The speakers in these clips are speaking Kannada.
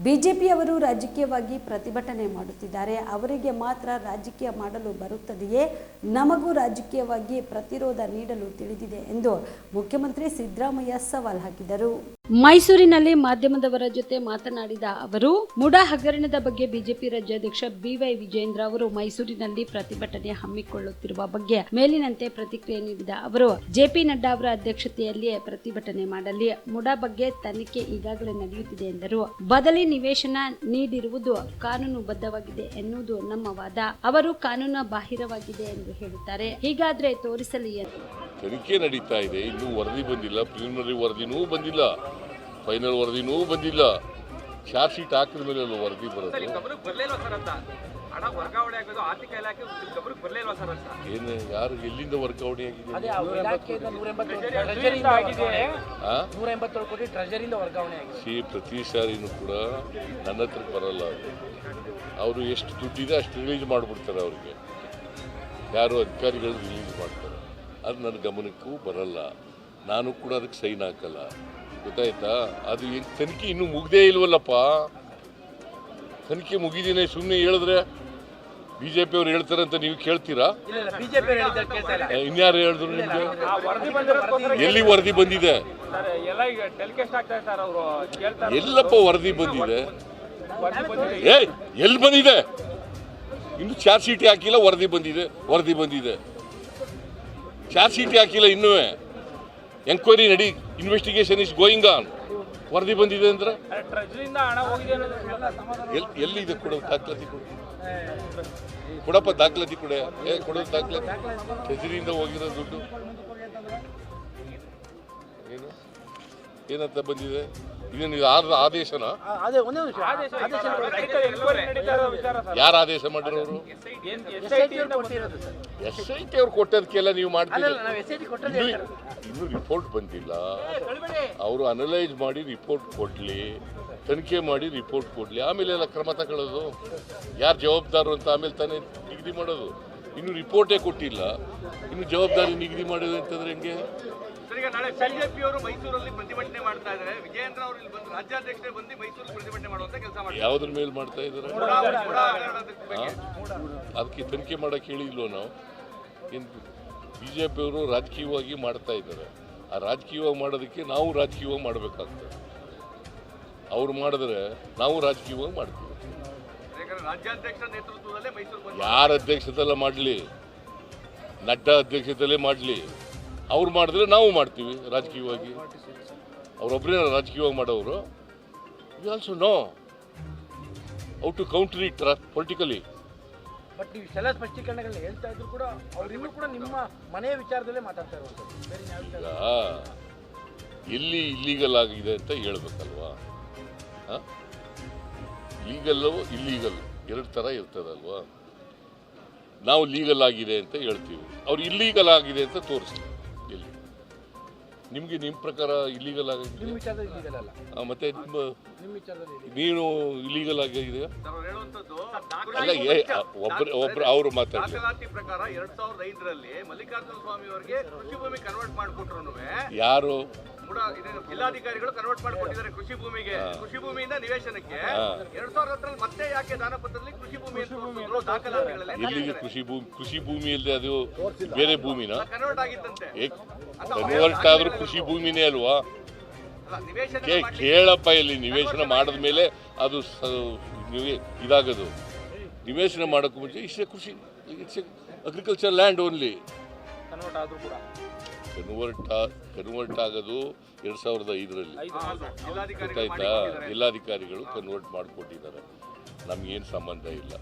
ಬಿಜೆಪಿಯವರು ರಾಜಕೀಯವಾಗಿ ಪ್ರತಿಭಟನೆ ಮಾಡುತ್ತಿದ್ದಾರೆ. ಅವರಿಗೆ ಮಾತ್ರ ರಾಜಕೀಯ ಮಾಡಲು ಬರುತ್ತದೆಯೇ? ನಮಗೂ ರಾಜಕೀಯವಾಗಿ ಪ್ರತಿರೋಧ ನೀಡಲು ತಿಳಿದಿದೆ ಎಂದು ಮುಖ್ಯಮಂತ್ರಿ ಸಿದ್ದರಾಮಯ್ಯ ಸವಾಲ್ ಹಾಕಿದರು. ಮೈಸೂರಿನಲ್ಲಿ ಮಾಧ್ಯಮದವರ ಜೊತೆ ಮಾತನಾಡಿದ ಅವರು, ಮುಡಾ ಹಗರಣದ ಬಗ್ಗೆ ಬಿಜೆಪಿ ರಾಜ್ಯಾಧ್ಯಕ್ಷ ಬಿವೈ ವಿಜಯೇಂದ್ರ ಅವರು ಮೈಸೂರಿನಲ್ಲಿ ಪ್ರತಿಭಟನೆ ಹಮ್ಮಿಕೊಳ್ಳುತ್ತಿರುವ ಬಗ್ಗೆ ಮೇಲಿನಂತೆ ಪ್ರತಿಕ್ರಿಯೆ ನೀಡಿದ ಅವರು, ಜೆಪಿ ನಡ್ಡಾ ಅವರ ಅಧ್ಯಕ್ಷತೆಯಲ್ಲಿಯೇ ಪ್ರತಿಭಟನೆ ಮಾಡಲಿ. ಮುಡಾ ಬಗ್ಗೆ ತನಿಖೆ ಈಗಾಗಲೇ ನಡೆಯುತ್ತಿದೆ ಎಂದರು. ಬದಲಿ ನಿವೇಶನ ನೀಡಿರುವುದು ಕಾನೂನು ಬದ್ಧವಾಗಿದೆ ಎನ್ನುವುದು ನಮ್ಮ ವಾದ. ಅವರು ಕಾನೂನು ಬಾಹಿರವಾಗಿದೆ ಎಂದು ಹೇಳುತ್ತಾರೆ. ಹೀಗಾದ್ರೆ ತೋರಿಸಲಿ ಎಂದು. ತನಿಖೆ ನಡೀತಾ ಇದೆ. ಇನ್ನೂ ವರದಿ ಬಂದಿಲ್ಲ. ಪ್ರಿಲಿಮಿನರಿ ವರದಿನೂ ಬಂದಿಲ್ಲ, ಫೈನಲ್ ವರದಿನೂ ಬಂದಿಲ್ಲ. ಚಾರ್ಜ್ ಶೀಟ್ ಹಾಕಿದ ಮೇಲೆ ವರದಿ ಬರೋದು. ಏನು, ಯಾರು, ಎಲ್ಲಿಂದ ವರ್ಗಾವಣೆ ಆಗಿದೆ? ಪ್ರತಿ ಸಾರಿನೂ ಕೂಡ ನನ್ನ ಹತ್ರ ಬರಲ್ಲ. ಅವರು ಎಷ್ಟು ದುಡ್ಡಿದೆ ಅಷ್ಟು ರಿಲೀಸ್ ಮಾಡಿಬಿಡ್ತಾರೆ. ಅವ್ರಿಗೆ ಯಾರು ಅಧಿಕಾರಿಗಳು ರಿಲೀಸ್ ಮಾಡ್ತಾರೆ. ಅದು ನನ್ನ ಗಮನಕ್ಕೂ ಬರಲ್ಲ. ನಾನು ಕೂಡ ಅದಕ್ಕೆ ಸೈನ್ ಹಾಕಲ್ಲ. ಗೊತ್ತಾಯ್ತಾ? ಅದು ತನಿಖೆ ಇನ್ನೂ ಮುಗ್ದೇ ಇಲ್ವಲ್ಲಪ್ಪ. ತನಿಖೆ ಮುಗಿದೀನಿ ಸುಮ್ಮನೆ ಹೇಳಿದ್ರೆ ಬಿಜೆಪಿ ಅವ್ರು ಹೇಳ್ತಾರೆ ಅಂತ ನೀವು ಕೇಳ್ತೀರಾ? ಇನ್ಯಾರು ಹೇಳಿದ್ರು ನಿಮ್ಗೆ? ಎಲ್ಲಿ ವರದಿ ಬಂದಿದೆ? ಎಲ್ಲಪ್ಪ ವರದಿ ಬಂದಿದೆ? ಎಲ್ಲಿ ಬಂದಿದೆ? ಇನ್ನು ಚಾರ್ಜ್ ಶೀಟ್ ಹಾಕಿಲ್ಲ, ವರದಿ ಬಂದಿದೆ. ಚಾರ್ಜ್ ಶೀಟ್ ಹಾಕಿಲ್ಲ, ಇನ್ನೂ ಎಂಕ್ವೈರಿ ನಡಿ, ಇನ್ವೆಸ್ಟಿಗೇಷನ್ ಇಸ್ ಗೋಯಿಂಗ್ ಆನ್. ವರದಿ ಬಂದಿದೆ ಅಂದ್ರೆ ಎಲ್ಲಿದೆ? ದಾಖಲಾತಿ ಕೊಡಪ್ಪ, ದಾಖಲಾತಿ ಕೊಡೋದು ದಾಖಲಾತಿ. ಟ್ರೆಜರಿಯಿಂದ ಹೋಗಿರೋ ದುಡ್ಡು ಏನಂತ ಬಂದಿದೆ? ಇದೇನು ಆದೇಶನ? ಯಾರು ಆದೇಶ ಮಾಡಿರೋರು? SIT ಅವ್ರು ಕೊಟ್ಟದಕ್ಕೆಲ್ಲ ನೀವು ಮಾಡ್ತೀರಿ. ಇನ್ನೂ ರಿಪೋರ್ಟ್ ಬಂದಿಲ್ಲ. ಅವರು ಅನಲೈಸ್ ಮಾಡಿ ರಿಪೋರ್ಟ್ ಕೊಡ್ಲಿ, ತನಿಖೆ ಮಾಡಿ ರಿಪೋರ್ಟ್ ಕೊಡ್ಲಿ, ಆಮೇಲೆ ಎಲ್ಲ ಕ್ರಮ ತಗೊಳ್ಳೋದು. ಯಾರು ಜವಾಬ್ದಾರರು ಅಂತ ಆಮೇಲೆ ತಾನೇ ನಿಗದಿ ಮಾಡೋದು. ಇನ್ನು ರಿಪೋರ್ಟೇ ಕೊಟ್ಟಿಲ್ಲ, ಇನ್ನು ಜವಾಬ್ದಾರಿ ನಿಗದಿ ಮಾಡೋದು ಅಂತಂದ್ರೆ ಹೆಂಗೆ? ನಾಳೆ ಬಿಜೆಪಿ ಅವರು ಮೈಸೂರಲ್ಲಿ ಪ್ರತಿಭಟನೆ ಮಾಡ್ತಾ ಇದ್ದಾರೆ. ವಿಜಯೇಂದ್ರ ಅವರು ಇಲ್ಲಿ ಬಂದು ರಾಜ್ಯಾಧ್ಯಕ್ಷರೇ ಬಂದು ಮೈಸೂರಲ್ಲಿ ಪ್ರತಿಭಟನೆ ಮಾಡುವಂತ ಕೆಲಸ ಮಾಡ್ತಾರೆ. ಯಾವುದ್ರ ಮೇಲೆ ಮಾಡ್ತಾ ಇದ್ದಾರೆ? ಅದಕ್ಕೆ ತನಿಖೆ ಮಾಡಕ್ಕೆ ಹೇಳಿಲ್ವೋ ನಾವು? ಬಿಜೆಪಿ ಅವರು ರಾಜಕೀಯವಾಗಿ ಮಾಡ್ತಾ ಇದ್ದಾರೆ. ಆ ರಾಜಕೀಯವಾಗಿ ಮಾಡೋದಕ್ಕೆ ನಾವು ರಾಜಕೀಯವಾಗಿ ಮಾಡಬೇಕಾಗ್ತದೆ. ಅವ್ರು ಮಾಡಿದ್ರೆ ನಾವು ರಾಜಕೀಯವಾಗಿ ಮಾಡ್ತೀವಿ. ರಾಜ್ಯಾಧ್ಯಕ್ಷರ ನೇತೃತ್ವದಲ್ಲೇ ಮೈಸೂರು ಯಾರ ಅಧ್ಯಕ್ಷತೆಲ್ಲ ಮಾಡಲಿ, ನಡ್ಡಾ ಅಧ್ಯಕ್ಷತೆಯಲ್ಲೇ ಮಾಡಲಿ, ಅವ್ರು ಮಾಡಿದ್ರೆ ನಾವು ಮಾಡ್ತೀವಿ ರಾಜಕೀಯವಾಗಿ. ಅವರೊಬ್ಬರೇ ರಾಜಕೀಯವಾಗಿ ಮಾಡೋರು. We also know how to counter it politically. But ನೀವು ಇಷ್ಟೆಲ್ಲ ಸ್ಪಷ್ಟೀಕರಣಗಳನ್ನ ಹೇಳ್ತಾ ಇದ್ರು ಕೂಡ ಅವರಿಗೂ ಕೂಡ ನಿಮ್ಮ ಮನೆಯ ವಿಚಾರದಲ್ಲೇ ಮಾತಾಡ್ತಾ ಇರೋದು. ಎಲ್ಲಿ ಇಲ್ಲೀಗಲ್ ಆಗಿದೆ ಅಂತ ಹೇಳ್ಬೇಕಲ್ವಾ? ಲೀಗಲ್ಲು ಇಲ್ಲೀಗಲ್ ಎರಡು ಥರ ಇರ್ತದಲ್ವಾ? ನಾವು ಲೀಗಲ್ ಆಗಿದೆ ಅಂತ ಹೇಳ್ತೀವಿ, ಅವ್ರು ಇಲ್ಲೀಗಲ್ ಆಗಿದೆ ಅಂತ ತೋರಿಸ್ತೀವಿ. ಎಲ್ಲಿ ನಿಮಗೆ ನಿಮ್ಮ ಪ್ರಕಾರ ಇಲ್ಲೀಗಲ್ ಆಗಿದೆ? ಮತ್ತೆ ನೀನು ಇಲ್ಲೀಗಲ್ ಆಗಿದೆ ಅಲ್ಲ? ಒಬ್ರು ಅವರು ಮಾತಾಡಿ. ದಾಖಲಾತಿ ಪ್ರಕಾರ 2005ರಲ್ಲಿ ಮಲ್ಲಿಕಾರ್ಜುನ ಸ್ವಾಮಿ ಅವರಿಗೆ ಕೃಷಿ ಭೂಮಿ ಕನ್ವರ್ಟ್ ಮಾಡಿಕೊಟ್ರು. ಯಾರು? ಜಿಲ್ಲಾಧಿಕಾರಿಗಳು ಕನ್ವರ್ಟ್ ಮಾಡಿಕೊಟ್ಟಿದ್ದಾರೆ ಕೃಷಿ ಭೂಮಿಗೆ. ಕೃಷಿ ಭೂಮಿಯಿಂದ ನಿವೇಶನಕ್ಕೆ 2010ರಲ್ಲಿ ಮತ್ತೆ ಯಾಕೆ ದಾನಪತ್ರದಲ್ಲಿ ಕೃಷಿ ಭೂಮಿ ದಾಖಲಾತಿಗಳಲ್ಲಿ? ಎಲ್ಲಿಗೆ ಕೃಷಿ ಭೂಮಿ ಇಲ್ಲದೆ ಅದು ಬೇರೆ ಭೂಮಿನ ಕನ್ವರ್ಟ್ ಆಗಿತ್ತಂತೆ. ಕನ್ವರ್ಟ್ ಆದ್ರೂ ಕೃಷಿ ಭೂಮಿನೇ ಅಲ್ವಾ? ಕೇಳಪ್ಪ, ಇಲ್ಲಿ ನಿವೇಶನ ಮಾಡಿದ ಮೇಲೆ ಅದು ಇದಾಗೋದು. ನಿವೇಶನ ಮಾಡೋಕ್ಕೂ ಮುಂಚೆ ಇಷ್ಟೇ ಕೃಷಿ, ಅಗ್ರಿಕಲ್ಚರ್ ಲ್ಯಾಂಡ್ ಓನ್ಲಿ. ಕನ್ವರ್ಟ್ ಆಗೋದು 2005ರಲ್ಲಿ ಗೊತ್ತಾಯ್ತಾ? ಜಿಲ್ಲಾಧಿಕಾರಿಗಳು ಕನ್ವರ್ಟ್ ಮಾಡಿಕೊಟ್ಟಿದ್ದಾರೆ. ನಮಗೇನು ಸಂಬಂಧ ಇಲ್ಲ.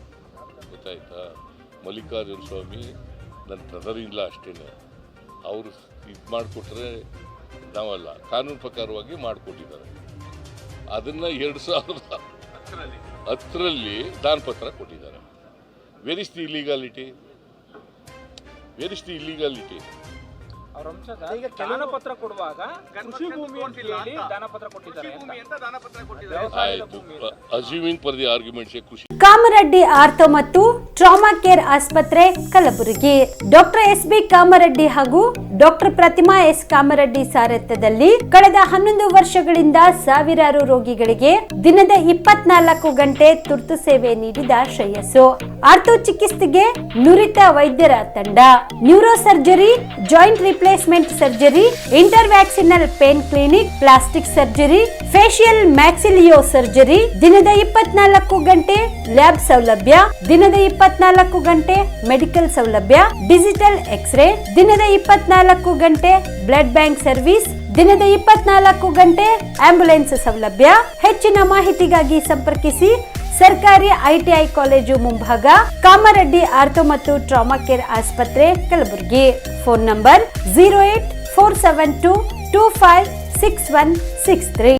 ಗೊತ್ತಾಯ್ತಾ? ಮಲ್ಲಿಕಾರ್ಜುನ ಸ್ವಾಮಿ ನನ್ನ ಬ್ರದರ್ ಇಲ್ಲ ಅಷ್ಟೇ. ಅವರು ಇದು ಮಾಡಿಕೊಟ್ರೆ ನಾವಲ್ಲ, ಕಾನೂನು ಪ್ರಕಾರವಾಗಿ ಮಾಡಿಕೊಟ್ಟಿದ್ದಾರೆ. ಅದನ್ನು 2010ರಲ್ಲಿ ದಾನಪತ್ರ ಕೊಟ್ಟಿದ್ದಾರೆ. Where is the illegality? ದಾನಪತ್ರ ಕೊಡುವಾಗ ದಾನಪತ್ರ ಕೊಟ್ಟಿದ್ದಾರೆ. ಆಯ್ತು, ಅಸ್ಯೂಮಿಂಗ್ ಫಾರ್ ದಿ ಆರ್ಗ್ಯುಮೆಂಟ್ಸ್ ಕೃಷಿ. ಕಾಮರೆಡ್ಡಿ ಆರ್ಥೋ ಮತ್ತು ಟ್ರಾಮಾ ಕೇರ್ ಆಸ್ಪತ್ರೆ ಕಲಬುರಗಿ. ಡಾಕ್ಟರ್ SB ಕಾಮರೆಡ್ಡಿ ಹಾಗೂ ಡಾಕ್ಟರ್ ಪ್ರತಿಮಾ ಎಸ್ ಕಾಮರೆಡ್ಡಿ ಸಾರಥ್ಯದಲ್ಲಿ ಕಳೆದ 11 ವರ್ಷಗಳಿಂದ ಸಾವಿರಾರು ರೋಗಿಗಳಿಗೆ ದಿನದ 24 ಗಂಟೆ ತುರ್ತು ಸೇವೆ ನೀಡಿದ ಶ್ರೇಯಸ್ಸು. ಆರ್ಥೋ ಚಿಕಿತ್ಸೆಗೆ ನುರಿತ ವೈದ್ಯರ ತಂಡ, neuro surgery, joint replacement surgery, interventional pain clinic, plastic surgery, facial maxillo surgery, ದಿನದ 24 ಗಂಟೆ ಲ್ಯಾಬ್ ಸೌಲಭ್ಯ, ದಿನದ 24 ಗಂಟೆ ಮೆಡಿಕಲ್ ಸೌಲಭ್ಯ, ಡಿಜಿಟಲ್ ಎಕ್ಸ್ರೇ, ದಿನದ 24 ಗಂಟೆ ಬ್ಲಡ್ ಬ್ಯಾಂಕ್ ಸರ್ವಿಸ್, ದಿನದ 24 ಗಂಟೆ ಆಂಬ್ಯುಲೆನ್ಸ್ ಸೌಲಭ್ಯ. ಹೆಚ್ಚಿನ ಮಾಹಿತಿಗಾಗಿ ಸಂಪರ್ಕಿಸಿ ಸರ್ಕಾರಿ ಐಟಿಐ ಕಾಲೇಜು ಮುಂಭಾಗ, ಕಾಮರೆಡ್ಡಿ ಆರ್ಥೋ ಮತ್ತು ಟ್ರಾಮಾ ಕೇರ್ ಆಸ್ಪತ್ರೆ, ಕಲಬುರಗಿ. Phone number 084722566163.